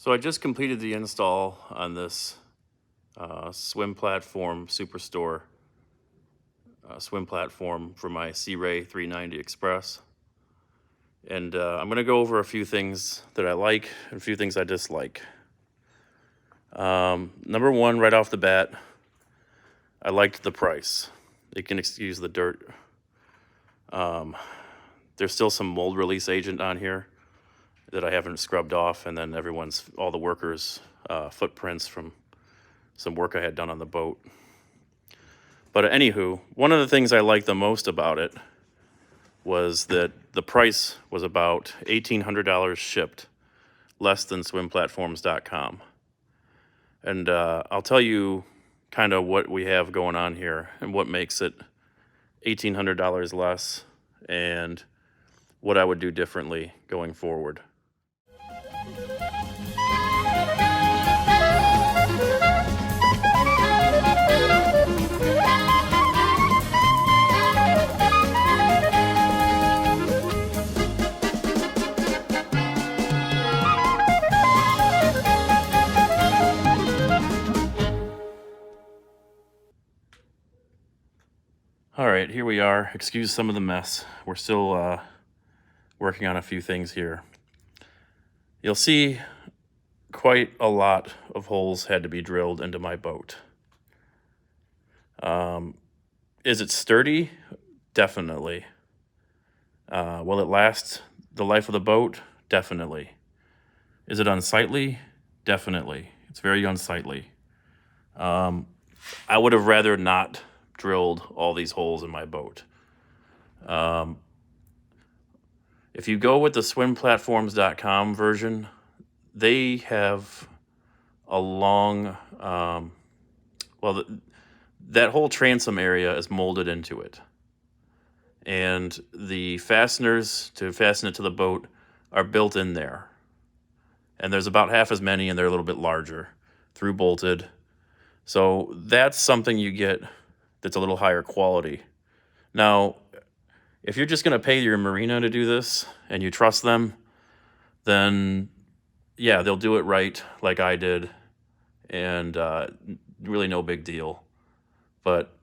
So I just completed the install on this swim platform Superstore swim platform for my Sea Ray 390 Express. And I'm going to go over a few things that I like and a few things I dislike. Number one, right off the bat, I liked the price. You can excuse the dirt. There's still some mold release agent on here that I haven't scrubbed off, and then all the workers' footprints from some work I had done on the boat. But anywho, one of the things I liked the most about it was that the price was about $1,800 shipped, less than swimplatforms.com. And I'll tell you kind of what we have going on here and what makes it $1,800 less and what I would do differently going forward. All right, here we are. Excuse some of the mess. We're still working on a few things here. You'll see quite a lot of holes had to be drilled into my boat. Is it sturdy? Definitely. Will it last the life of the boat? Definitely. Is it unsightly? Definitely. It's very unsightly. I would have rather not drilled all these holes in my boat. If you go with the swimplatforms.com version, they have a long, that whole transom area is molded into it. And the fasteners to fasten it to the boat are built in there. And there's about half as many, and they're a little bit larger, through bolted. So that's something you get that's a little higher quality. Now, if you're just going to pay your marina to do this and you trust them, then yeah, they'll do it right like I did, and really no big deal. But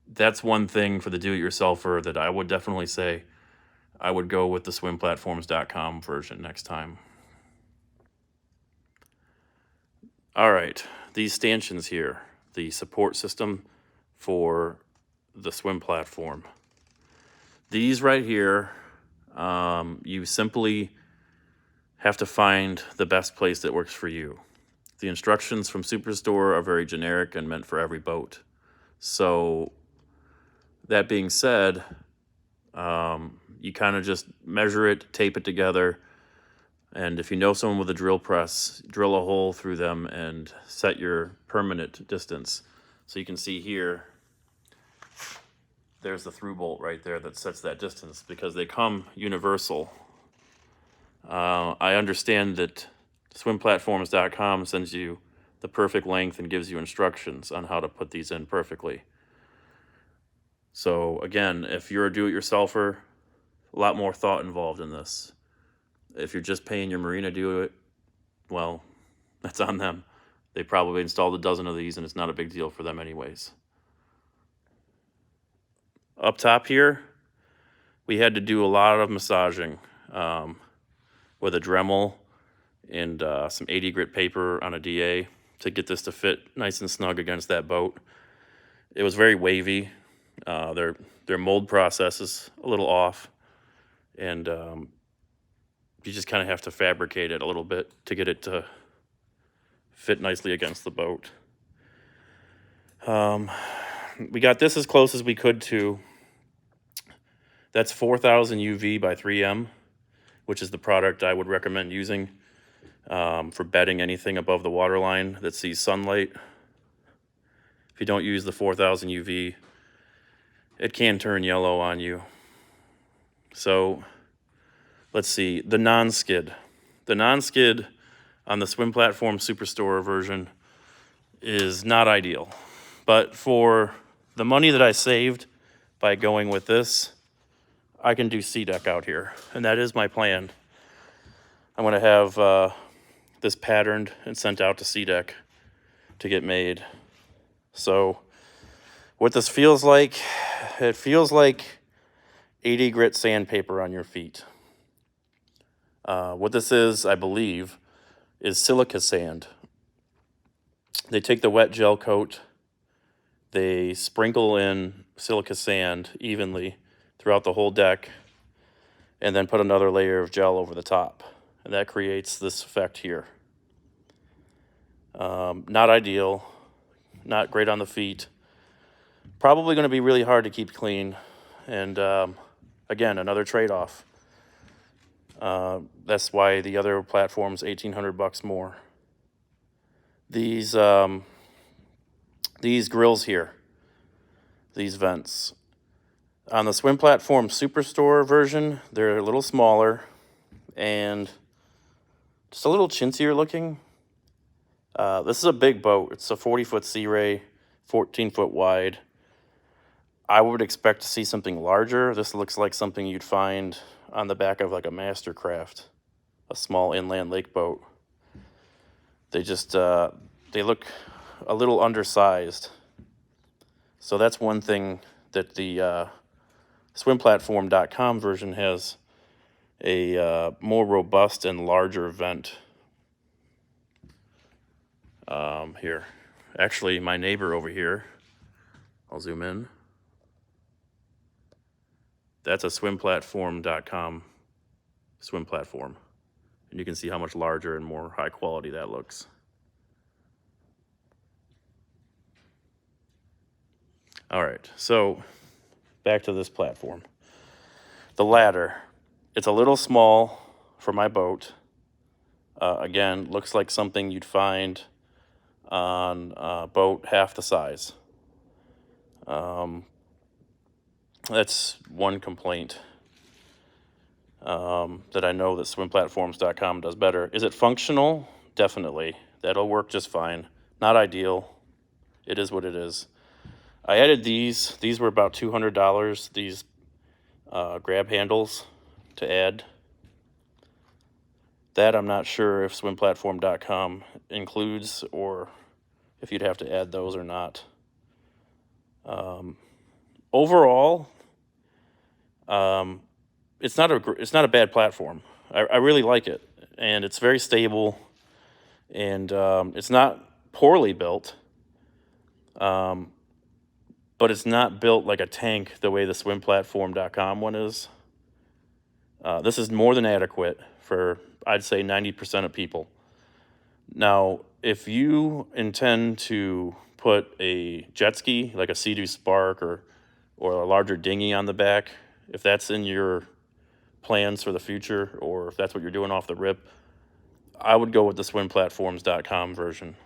that's one thing for the do-it-yourselfer that I would definitely say I would go with the swimplatforms.com version next time. All right, these stanchions here, the support system for the swim platform. These right here, you simply have to find the best place that works for you. The instructions from Superstore are very generic and meant for every boat. So that being said, you kind of just measure it, tape it together, and if you know someone with a drill press, drill a hole through them and set your permanent distance. So you can see here, there's the through bolt right there that sets that distance because they come universal. I understand that swimplatforms.com sends you the perfect length and gives you instructions on how to put these in perfectly. So again, if you're a do-it-yourselfer, a lot more thought involved in this. If you're just paying your marina to do it, well, that's on them. They probably installed a dozen of these and it's not a big deal for them anyways. Up top here, we had to do a lot of massaging with a Dremel and some 80 grit paper on a DA to get this to fit nice and snug against that boat. It was very wavy. Their mold process is a little off, and you just kind of have to fabricate it a little bit to get it to fit nicely against the boat. We got this as close as we could to. That's 4000 UV by 3M, which is the product I would recommend using for bedding anything above the waterline that sees sunlight. If you don't use the 4000 UV, it can turn yellow on you. So let's see, the non-skid. The non-skid on the Swim Platform Superstore version is not ideal. But for the money that I saved by going with this, I can do SeaDek out here. And that is my plan. I'm going to have this patterned and sent out to SeaDek to get made. So what this feels like, it feels like 80 grit sandpaper on your feet. What this is, I believe, is silica sand. They take the wet gel coat, they sprinkle in silica sand evenly throughout the whole deck, and then put another layer of gel over the top. And that creates this effect here. Not ideal, not great on the feet. Probably going to be really hard to keep clean. And again, another trade-off. That's why the other platform's $1,800 more. These grills here, these vents. On the Swim Platform Superstore version, they're a little smaller and just a little chintzier looking. This is a big boat. It's a 40-foot Sea Ray, 14-foot wide. I would expect to see something larger. This looks like something you'd find on the back of like a Mastercraft, a small inland lake boat. They just, they look a little undersized. So that's one thing that the swimplatform.com version has, a more robust and larger vent. Here, actually my neighbor over here, I'll zoom in. That's a swimplatform.com swim platform. And you can see how much larger and more high quality that looks. All right, so back to this platform. The ladder, it's a little small for my boat. Again, looks like something you'd find on a boat half the size. That's one complaint that I know that swimplatforms.com does better. Is it functional? Definitely. That'll work just fine. Not ideal. It is what it is. I added these. These were about $200, these grab handles to add. That I'm not sure if swimplatform.com includes or if you'd have to add those or not. Overall, it's not a bad platform. I really like it, and it's very stable, and it's not poorly built, but it's not built like a tank the way the swimplatform.com one is. This is more than adequate for, I'd say, 90% of people. Now, if you intend to put a jet ski, like a Sea-Doo Spark or a larger dinghy on the back, if that's in your plans for the future, or if that's what you're doing off the rip, I would go with the swimplatforms.com version.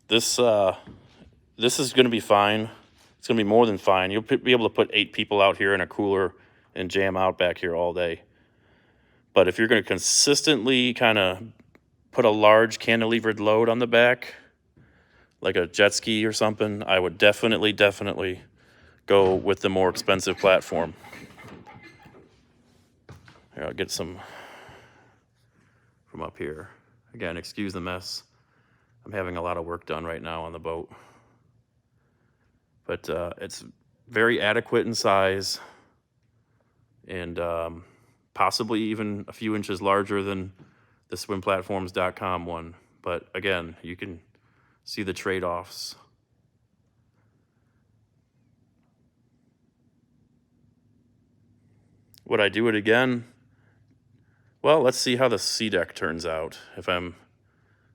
This is going to be fine. It's going to be more than fine. You'll be able to put 8 people out here in a cooler and jam out back here all day. But if you're going to consistently kind of put a large cantilevered load on the back, like a jet ski or something, I would definitely go with the more expensive platform. Here, I'll get some from up here. Again, excuse the mess. I'm having a lot of work done right now on the boat. But it's very adequate in size, and possibly even a few inches larger than the swimplatforms.com one. But again, you can see the trade-offs. Would I do it again? Well, let's see how the SeaDek turns out. If I'm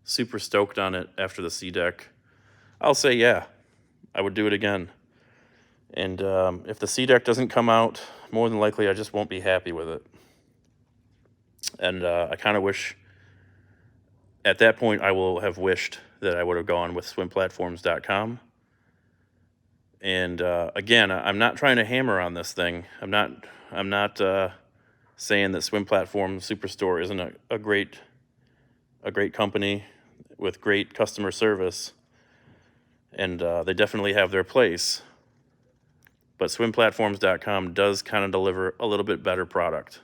super stoked on it after the SeaDek, I'll say yeah, I would do it again. And if the SeaDek doesn't come out, more than likely I just won't be happy with it. And I kind of wish, at that point, I will have wished that I would have gone with swimplatforms.com. And again, I'm not trying to hammer on this thing. I'm not saying that Swim Platform Superstore isn't a great company with great customer service, and they definitely have their place. But swimplatforms.com does kind of deliver a little bit better product.